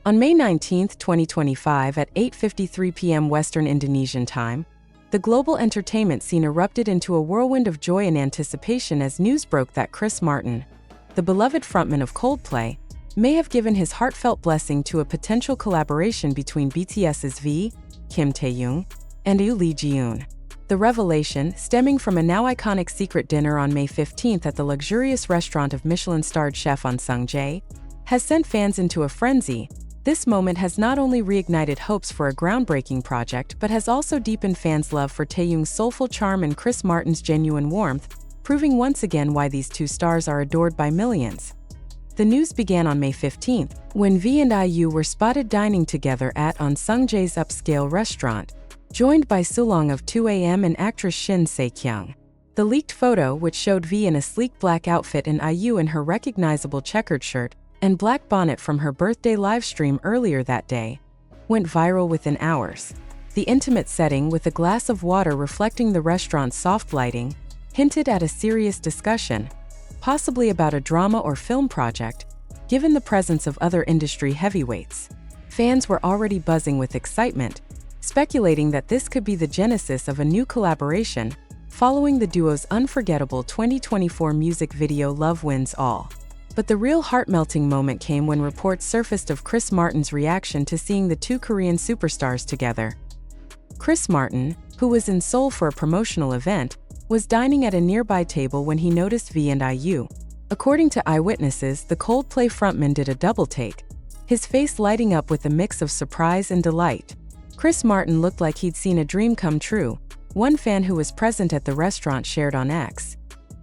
On May 19, 2025 at 8:53 p.m. Western Indonesian time, the global entertainment scene erupted into a whirlwind of joy and anticipation as news broke that Chris Martin, the beloved frontman of Coldplay, may have given his heartfelt blessing to a potential collaboration between BTS's V, Kim Taehyung, and Lee Ji-yoon. The revelation, stemming from a now iconic secret dinner on May 15 at the luxurious restaurant of Michelin-starred chef On Sung-jae, has sent fans into a frenzy. This moment has not only reignited hopes for a groundbreaking project but has also deepened fans' love for Taehyung's soulful charm and Chris Martin's genuine warmth, proving once again why these two stars are adored by millions. The news began on May 15, when V and IU were spotted dining together at On Sung-jae's upscale restaurant, joined by Sulong of 2AM and actress Shin Se-kyung. The leaked photo, which showed V in a sleek black outfit and IU in her recognizable checkered shirt and black bonnet from her birthday livestream earlier that day, went viral within hours. The intimate setting, with a glass of water reflecting the restaurant's soft lighting, hinted at a serious discussion, possibly about a drama or film project, given the presence of other industry heavyweights. Fans were already buzzing with excitement, speculating that this could be the genesis of a new collaboration, following the duo's unforgettable 2024 music video Love Wins All. But the real heart-melting moment came when reports surfaced of Chris Martin's reaction to seeing the two Korean superstars together. Chris Martin, who was in Seoul for a promotional event, was dining at a nearby table when he noticed V and IU. According to eyewitnesses, the Coldplay frontman did a double-take, his face lighting up with a mix of surprise and delight. Chris Martin looked like he'd seen a dream come true, one fan who was present at the restaurant shared on X.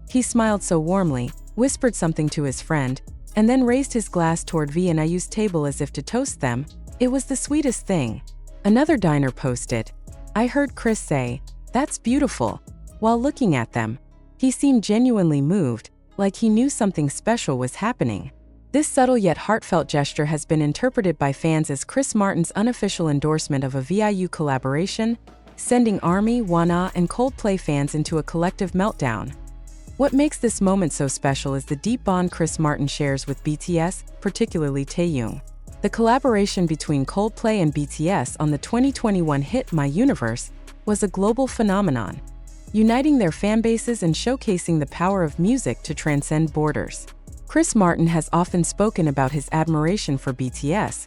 He smiled so warmly, whispered something to his friend, and then raised his glass toward V and IU's table as if to toast them. It was the sweetest thing. Another diner posted, "I heard Chris say, 'That's beautiful,' while looking at them. He seemed genuinely moved, like he knew something special was happening." This subtle yet heartfelt gesture has been interpreted by fans as Chris Martin's unofficial endorsement of a VIU collaboration, sending ARMY, WANA, and Coldplay fans into a collective meltdown. What makes this moment so special is the deep bond Chris Martin shares with BTS, particularly Taehyung. The collaboration between Coldplay and BTS on the 2021 hit My Universe was a global phenomenon, uniting their fanbases and showcasing the power of music to transcend borders. Chris Martin has often spoken about his admiration for BTS,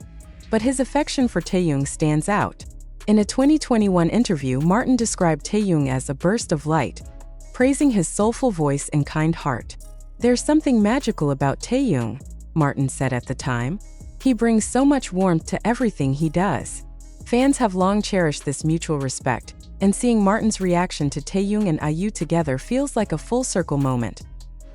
but his affection for Taehyung stands out. In a 2021 interview, Martin described Taehyung as a burst of light, praising his soulful voice and kind heart. "There's something magical about Taehyung," Martin said at the time. "He brings so much warmth to everything he does." Fans have long cherished this mutual respect, and seeing Martin's reaction to Taehyung and IU together feels like a full-circle moment.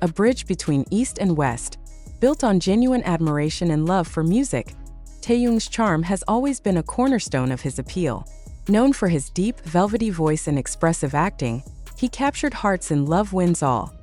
A bridge between East and West, built on genuine admiration and love for music. Taehyung's charm has always been a cornerstone of his appeal. Known for his deep, velvety voice and expressive acting, he captured hearts in Love Wins All,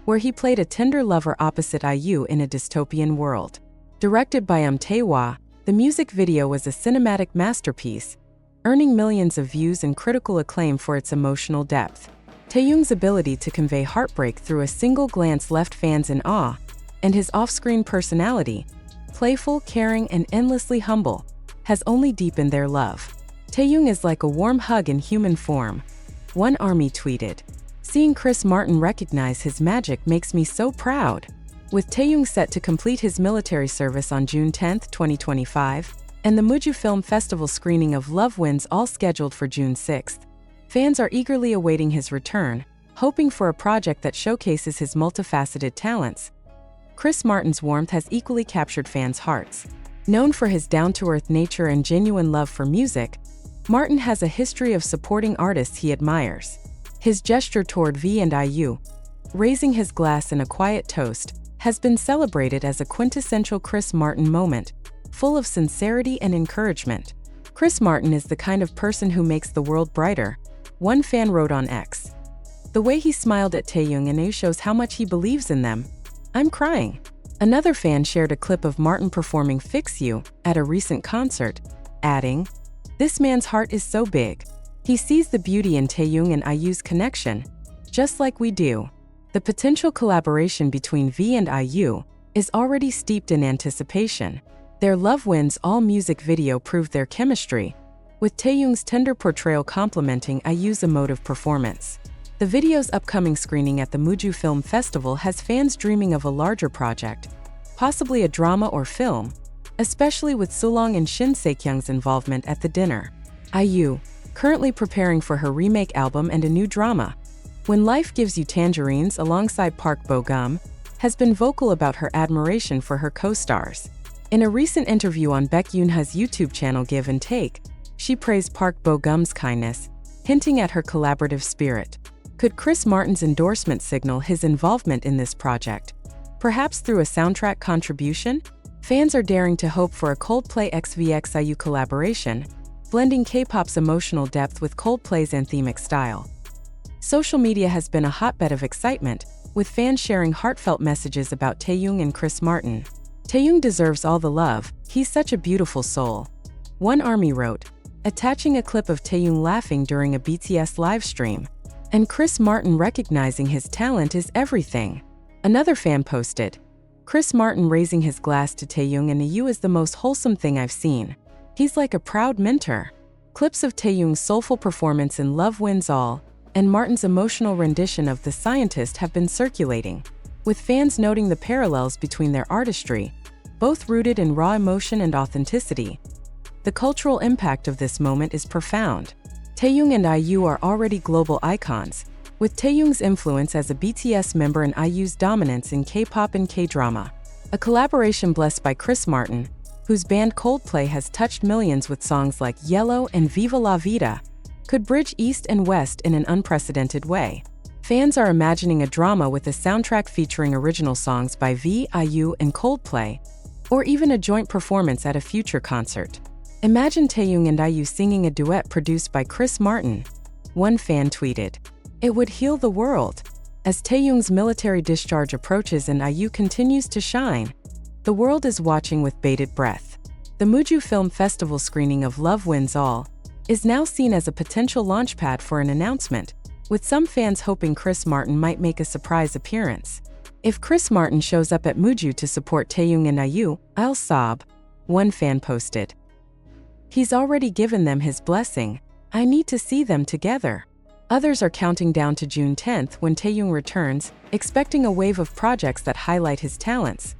where he played a tender lover opposite IU in a dystopian world. Directed by Tae-hwa, the music video was a cinematic masterpiece, earning millions of views and critical acclaim for its emotional depth. Taehyung's ability to convey heartbreak through a single glance left fans in awe, and his off-screen personality, playful, caring, and endlessly humble, has only deepened their love. "Taehyung is like a warm hug in human form," one ARMY tweeted. "Seeing Chris Martin recognize his magic makes me so proud." With Taehyung set to complete his military service on June 10, 2025, and the Muju Film Festival screening of Love Wins All scheduled for June 6, fans are eagerly awaiting his return, hoping for a project that showcases his multifaceted talents. Chris Martin's warmth has equally captured fans' hearts. Known for his down-to-earth nature and genuine love for music, Martin has a history of supporting artists he admires. His gesture toward V and IU, raising his glass in a quiet toast, has been celebrated as a quintessential Chris Martin moment, full of sincerity and encouragement. "Chris Martin is the kind of person who makes the world brighter," one fan wrote on X. "The way he smiled at Taehyung and IU shows how much he believes in them. I'm crying." Another fan shared a clip of Martin performing Fix You at a recent concert, adding, "This man's heart is so big. He sees the beauty in Taehyung and IU's connection, just like we do." The potential collaboration between V and IU is already steeped in anticipation. Their Love Wins All music video proved their chemistry, with Taehyung's tender portrayal complementing IU's emotive performance. The video's upcoming screening at the Muju Film Festival has fans dreaming of a larger project, possibly a drama or film, especially with Sulong and Shin Se-kyung's involvement at the dinner. IU, currently preparing for her remake album and a new drama, When Life Gives You Tangerines alongside Park Bo-gum, has been vocal about her admiration for her co-stars. In a recent interview on Baek Yoonha's YouTube channel Give and Take, she praised Park Bo-gum's kindness, hinting at her collaborative spirit. Could Chris Martin's endorsement signal his involvement in this project? Perhaps through a soundtrack contribution? Fans are daring to hope for a Coldplay x IU collaboration, blending K-pop's emotional depth with Coldplay's anthemic style. Social media has been a hotbed of excitement, with fans sharing heartfelt messages about Taehyung and Chris Martin. "Taehyung deserves all the love, he's such a beautiful soul," one ARMY wrote, attaching a clip of Taehyung laughing during a BTS livestream. "And Chris Martin recognizing his talent is everything," another fan posted. Chris Martin raising his glass to Taehyung and IU is the most wholesome thing I've seen. He's like a proud mentor. Clips of Taehyung's soulful performance in Love Wins All and Martin's emotional rendition of The Scientist have been circulating, with fans noting the parallels between their artistry, both rooted in raw emotion and authenticity. The cultural impact of this moment is profound. Taehyung and IU are already global icons, with Taehyung's influence as a BTS member and IU's dominance in K-pop and K-drama. A collaboration blessed by Chris Martin, whose band Coldplay has touched millions with songs like Yellow and Viva La Vida, could bridge East and West in an unprecedented way. Fans are imagining a drama with a soundtrack featuring original songs by V, IU, and Coldplay, or even a joint performance at a future concert. Imagine Taehyung and IU singing a duet produced by Chris Martin, one fan tweeted. It would heal the world. As Taehyung's military discharge approaches and IU continues to shine, the world is watching with bated breath. The Muju Film Festival screening of Love Wins All is now seen as a potential launchpad for an announcement, with some fans hoping Chris Martin might make a surprise appearance. If Chris Martin shows up at Muju to support Taehyung and IU, I'll sob, one fan posted. He's already given them his blessing. I need to see them together. Others are counting down to June 10th when Taehyung returns, expecting a wave of projects that highlight his talents.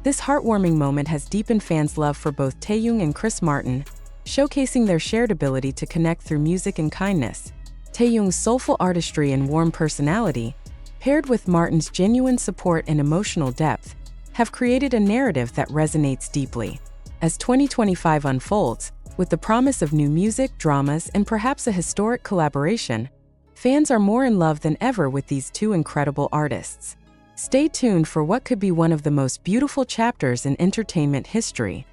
This heartwarming moment has deepened fans' love for both Taehyung and Chris Martin, showcasing their shared ability to connect through music and kindness. Taehyung's soulful artistry and warm personality, paired with Martin's genuine support and emotional depth, have created a narrative that resonates deeply. As 2025 unfolds, with the promise of new music, dramas, and perhaps a historic collaboration, fans are more in love than ever with these two incredible artists. Stay tuned for what could be one of the most beautiful chapters in entertainment history.